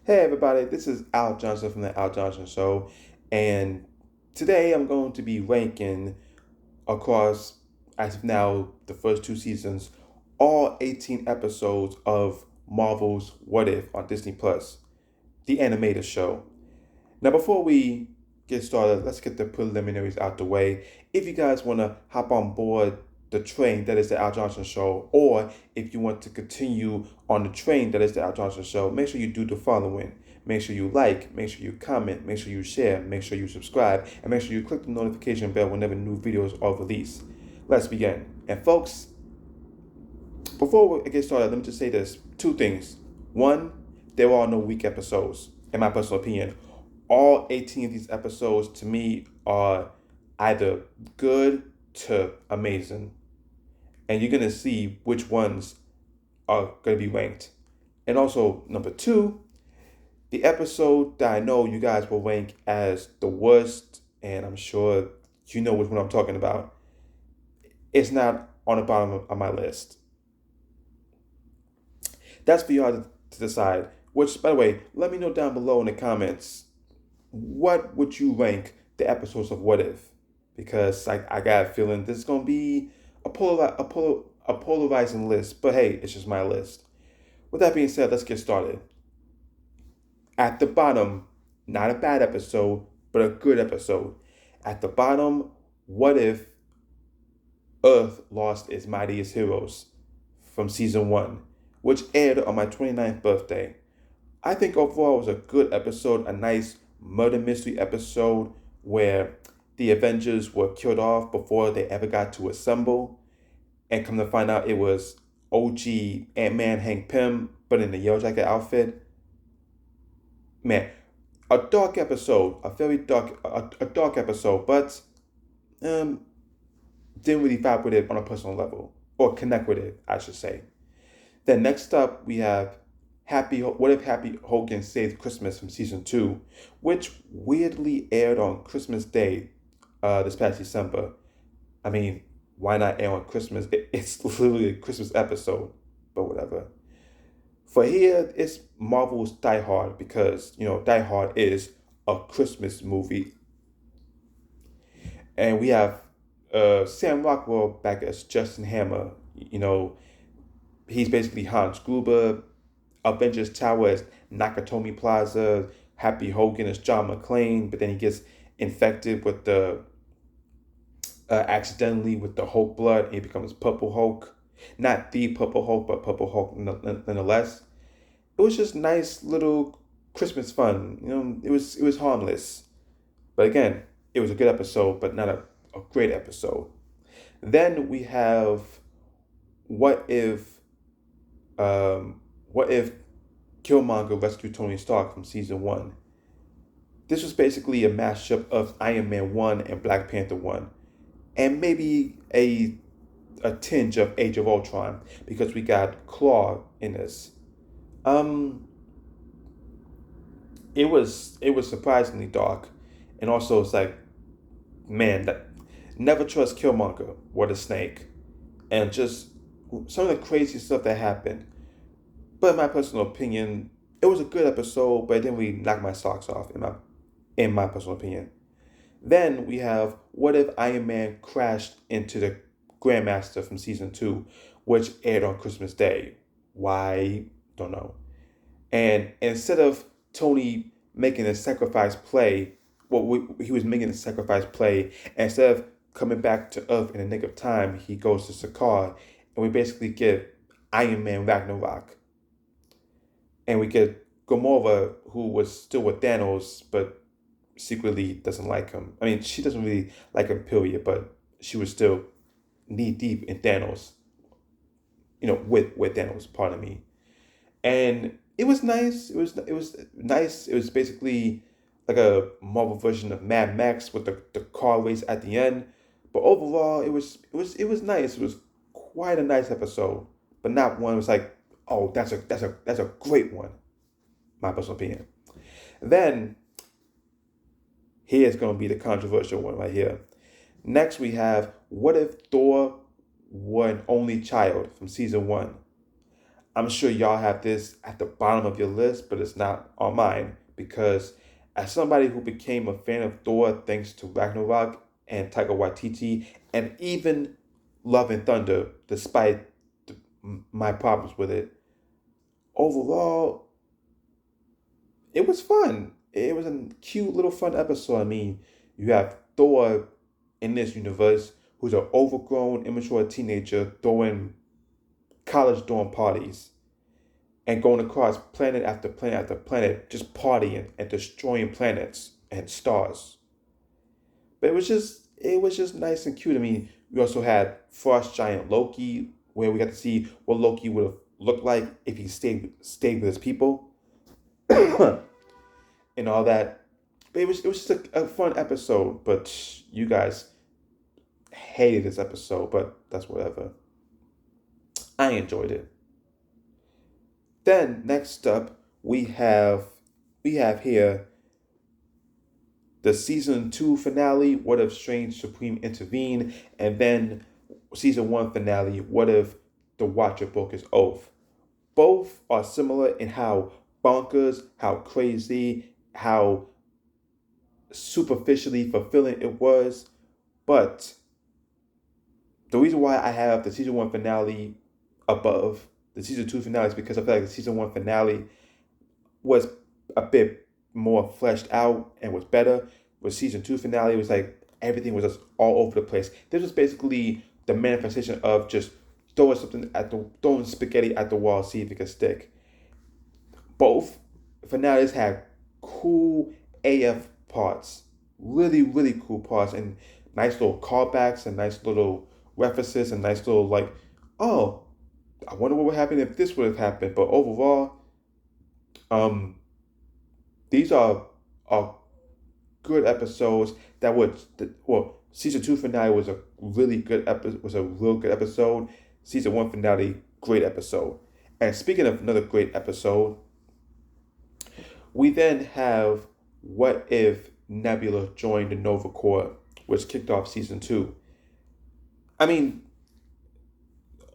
Hey everybody, this is Al Johnson from the Al Johnson Show, and today I'm going to be ranking across, as of now, the first two seasons, all 18 episodes of Marvel's What If on Disney Plus, the animated show. Now, before we get started, let's get the preliminaries out the way. If you guys want to hop on board the train that is the Al Johnson Show, or if you want to continue on the train that is the Al Johnson Show, make sure you do the following. Make sure you like, make sure you comment, make sure you share, make sure you subscribe, and make sure you click the notification bell whenever new videos are released. Let's begin. And folks, before we get started, let me just say this two things. One, there are no weak episodes, in my personal opinion. All 18 of these episodes to me are either good to amazing. And you're going to see which ones are going to be ranked. And also, number two, the episode that I know you guys will rank as the worst, and I'm sure you know which one I'm talking about, it's not on the bottom of my list. That's for y'all to decide. Which, by the way, let me know down below in the comments, what would you rank the episodes of What If? Because I got a feeling this is going to be a polarizing list. But hey, it's just my list. With that being said, let's get started. At the bottom, not a bad episode, but a good episode. At the bottom, What If Earth lost its mightiest heroes from season one, which aired on my 29th birthday. I think overall it was a good episode, a nice murder mystery episode where the Avengers were killed off before they ever got to assemble. And come to find out it was OG Ant-Man Hank Pym, but in the Yellow Jacket outfit. Man, a dark episode, a dark episode, but um, didn't really vibe with it on a personal level, or connect with it, I should say. Then next up, we have What If Happy Hogan Saved Christmas from season two, which weirdly aired on Christmas Day this past December. I mean, why not air on Christmas? It's literally a Christmas episode, but whatever. For here, it's Marvel's Die Hard because, Die Hard is a Christmas movie. And we have Sam Rockwell back as Justin Hammer. He's basically Hans Gruber. Avengers Tower as Nakatomi Plaza. Happy Hogan as John McClane, but then he gets infected with the accidentally with the Hulk blood, and he becomes Purple Hulk. Not the Purple Hulk, but Purple Hulk nonetheless. It was just nice little Christmas fun. It was harmless, but again, it was a good episode, but not a great episode. Then we have what if what if Killmonger rescued Tony Stark from season one? This was basically a mashup of Iron Man 1 and Black Panther 1, and maybe a tinge of Age of Ultron because we got Claw in this. Um, it was surprisingly dark, and also it's like, man, that never trust Killmonger. What a snake, and just some of the crazy stuff that happened. But in my personal opinion, it was a good episode, but it didn't really knock my socks off in my personal opinion. Then we have What If Iron Man crashed into the Grandmaster from season two, which aired on Christmas Day. Why? Don't know. And instead of Tony making a sacrifice play, he was making a sacrifice play. And instead of coming back to Earth in the nick of time, he goes to Sakaar, and we basically get Iron Man Ragnarok. And we get Gamora, who was still with Thanos, but secretly doesn't like him. I mean, she doesn't really like him, period, but she was still knee deep in Thanos, with Thanos, pardon me. And it was nice. It was nice. It was basically like a Marvel version of Mad Max with the car race at the end. But overall, it was nice. It was quite a nice episode, but not one. It was like, oh, that's a great one. My personal opinion. Then here's going to be the controversial one right here. Next, we have What If Thor were an only child from season one? I'm sure y'all have this at the bottom of your list, but it's not on mine because as somebody who became a fan of Thor thanks to Ragnarok and Taika Waititi, and even Love and Thunder, despite my problems with it, overall, it was fun. It was a cute little fun episode. I mean, you have Thor in this universe who's an overgrown, immature teenager throwing college dorm parties and going across planet after planet after planet, just partying and destroying planets and stars. But it was just nice and cute. I mean, we also had Frost Giant Loki, where we got to see what Loki would have looked like if he stayed with his people and all that. But it was just a fun episode. But you guys hated this episode, but that's whatever. I enjoyed it. Then next up we have here the season 2 finale, What If Strange Supreme Intervene, and then season 1 finale, What If the Watcher broke his oath. Both are similar in how bonkers, how crazy, how superficially fulfilling it was. But the reason why I have the season 1 finale above the season 2 finale is because I feel like the season 1 finale was a bit more fleshed out and was better. With season 2 finale, it was like everything was just all over the place. This was basically the manifestation of just throwing spaghetti at the wall, see if it could stick. Both finales had cool AF parts, really really cool parts, and nice little callbacks and nice little references and nice little like, oh, I wonder what would happen if this would have happened. But overall, um, these are good episodes that would well season 2 finale was a really good episode was a real good episode. Season 1 finale, great episode. And speaking of another great episode, we then have What If Nebula joined the Nova Corps, which kicked off season 2. I mean,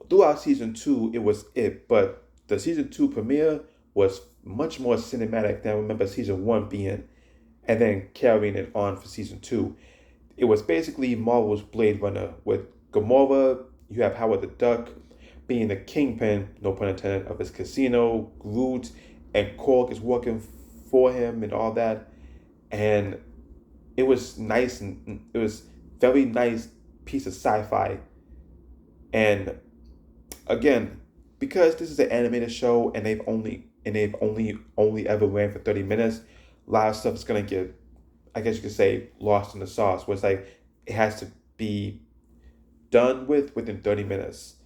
throughout season 2 it was it, but the season 2 premiere was much more cinematic than I remember season 1 being, and then carrying it on for season 2. It was basically Marvel's Blade Runner with Gamora. You have Howard the Duck being the kingpin, no pun intended, of his casino. Groot and Korg is working for him and all that. And it was nice, and it was very nice piece of sci-fi. And again, because this is an animated show and they've only ever ran for 30 minutes, a lot of stuff is gonna get, I guess you could say, lost in the sauce. Where it's like it has to be done within 30 minutes.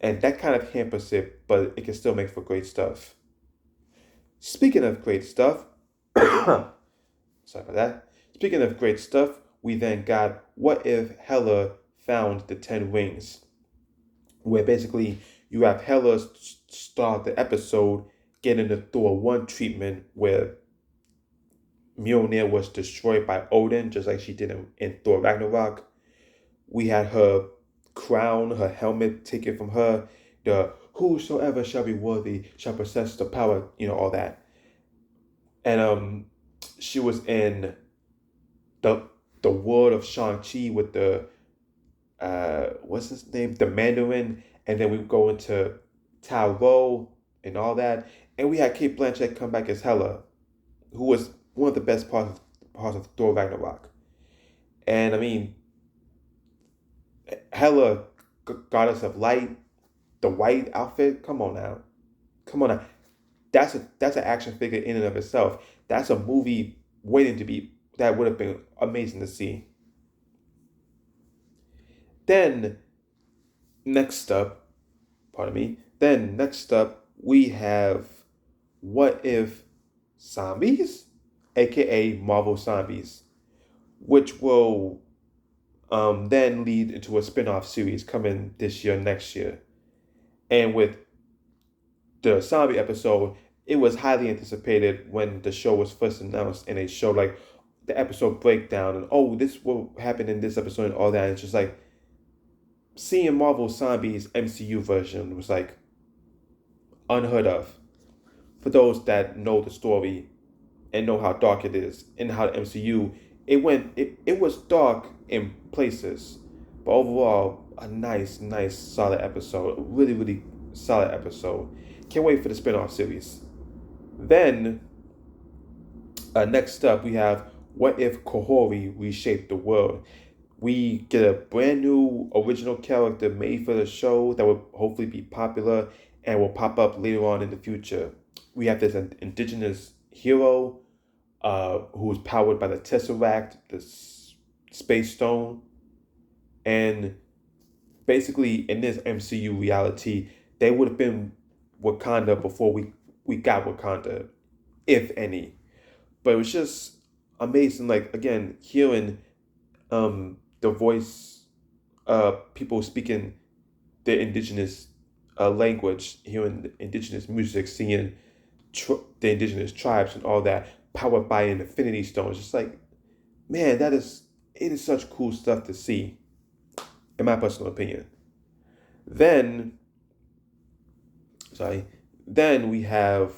And that kind of hampers it, but it can still make for great stuff. Speaking of great stuff, sorry about that. Speaking of great stuff, we then got What If Hela Found the Ten Rings, where basically you have Hela start the episode getting the Thor 1 treatment where Mjolnir was destroyed by Odin, just like she did in Thor Ragnarok. We had her crown, her helmet taken from her. The whosoever shall be worthy shall possess the power, all that. And she was in the the world of Shang-Chi with the what's his name? The Mandarin, and then we go into Tao and all that. And we had Kate Blanchett come back as Hela, who was one of the best parts of Thor Ragnarok. And I mean, Hela, goddess of light, the white outfit. Come on now, come on now. That's an action figure in and of itself. That's a movie waiting to be. That would have been amazing to see. Then next up, pardon me. Then next up, we have What If Zombies, aka Marvel Zombies, which will then lead into a spin-off series coming this year, next year. And with the zombie episode, it was highly anticipated when the show was first announced, and they showed like the episode breakdown and, oh, this will happen in this episode and all that. And it's just like seeing Marvel Zombies MCU version was like unheard of. For those that know the story and know how dark it is and how the MCU it was dark in places, but overall a nice solid episode, a really solid episode. Can't wait for the spin-off series. Then next up we have what if Kahori reshaped the world. We get a brand new original character made for the show that will hopefully be popular and will pop up later on in the future. We have this indigenous hero who is powered by the Tesseract, the Space Stone, and basically in this MCU reality, they would have been Wakanda before we got Wakanda, if any. But it was just amazing. Like again, hearing the voice, people speaking the indigenous language, hearing the indigenous music, seeing the indigenous tribes and all that, powered by an Infinity Stone. It's just like, man, it is such cool stuff to see, in my personal opinion. Then, sorry, then we have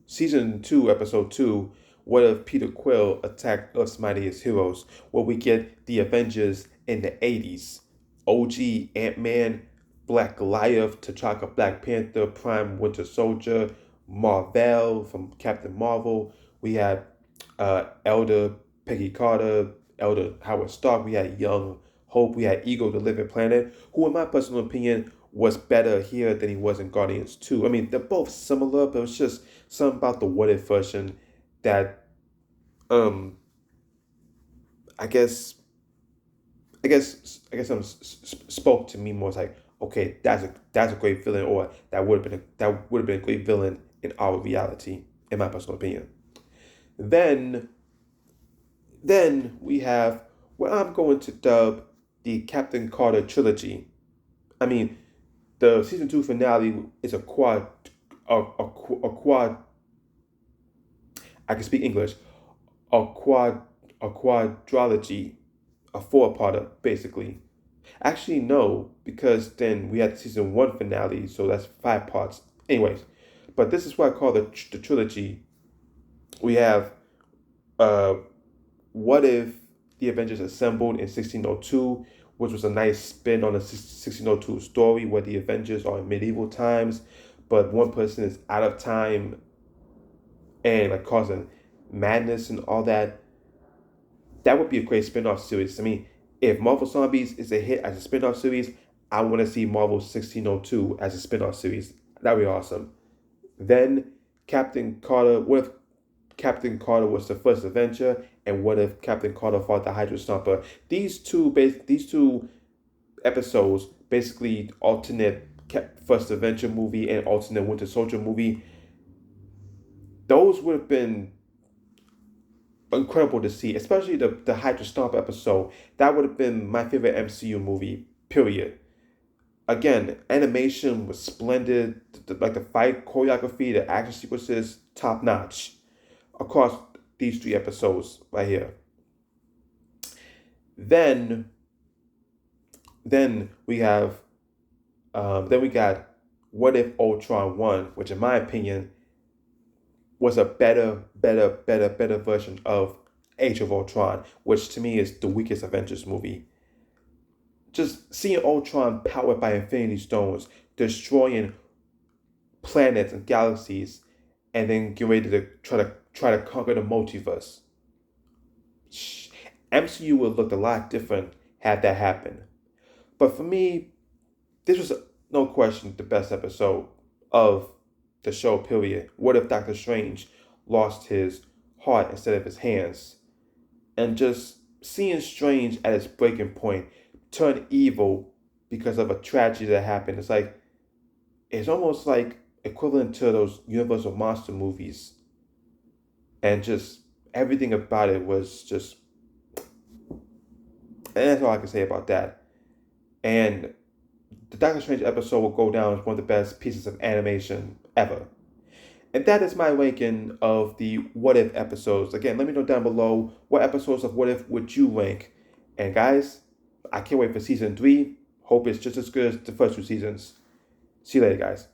season 2, episode 2. What if Peter Quill attacked Earth's mightiest heroes? Where we get the Avengers in the 80s. OG Ant-Man, Black Goliath, T'Chaka Black Panther, Prime Winter Soldier, Marvel from Captain Marvel. We had Elder Peggy Carter, Elder Howard Stark. We had Young Hope. We had Ego the Living Planet, who in my personal opinion was better here than he was in Guardians 2. I mean, they're both similar, but it's just something about the What If version that I guess some spoke to me more. It's like, okay, that's a great villain, or that would have been a great villain in our reality, in my personal opinion. Then we have what I'm going to dub the Captain Carter trilogy. I mean, the season 2 finale is a quad. I can speak English. A quadrilogy, a four-parter, basically. Actually, no, because then we had the season 1 finale, so that's 5 parts. Anyways, but this is what I call the trilogy. We have what if the Avengers assembled in 1602, which was a nice spin on the 1602 story where the Avengers are in medieval times, but one person is out of time and like causing madness and all that. That would be a great spin-off series. I mean, if Marvel Zombies is a hit as a spin-off series, I want to see Marvel 1602 as a spin-off series. That'd be awesome. Then Captain Carter, what if Captain Carter was the first Avenger, and what if Captain Carter fought the Hydra Stomper? These two episodes basically alternate first Avenger movie and alternate Winter Soldier movie. Those would have been incredible to see, especially the Hydra Stomp episode. That would have been my favorite MCU movie, period. Again, animation was splendid. Like the fight choreography, the action sequences, top notch across these 3 episodes right here. Then we have then we got What If Ultron won, which in my opinion was a better version of Age of Ultron, which to me is the weakest Avengers movie. Just seeing Ultron powered by Infinity Stones, destroying planets and galaxies, and then get ready to try to conquer the multiverse. MCU would look a lot different had that happened. But for me, this was no question the best episode of the show, period. What if Doctor Strange lost his heart instead of his hands? And just seeing Strange at his breaking point turn evil because of a tragedy that happened. It's almost like equivalent to those Universal Monster movies. And just everything about it was just, and that's all I can say about that. And the Doctor Strange episode will go down as one of the best pieces of animation ever. And that is my ranking of the What If episodes. Again, let me know down below what episodes of What If would you rank. And guys, I can't wait for season 3. Hope it's just as good as the first 2 seasons. See you later, guys.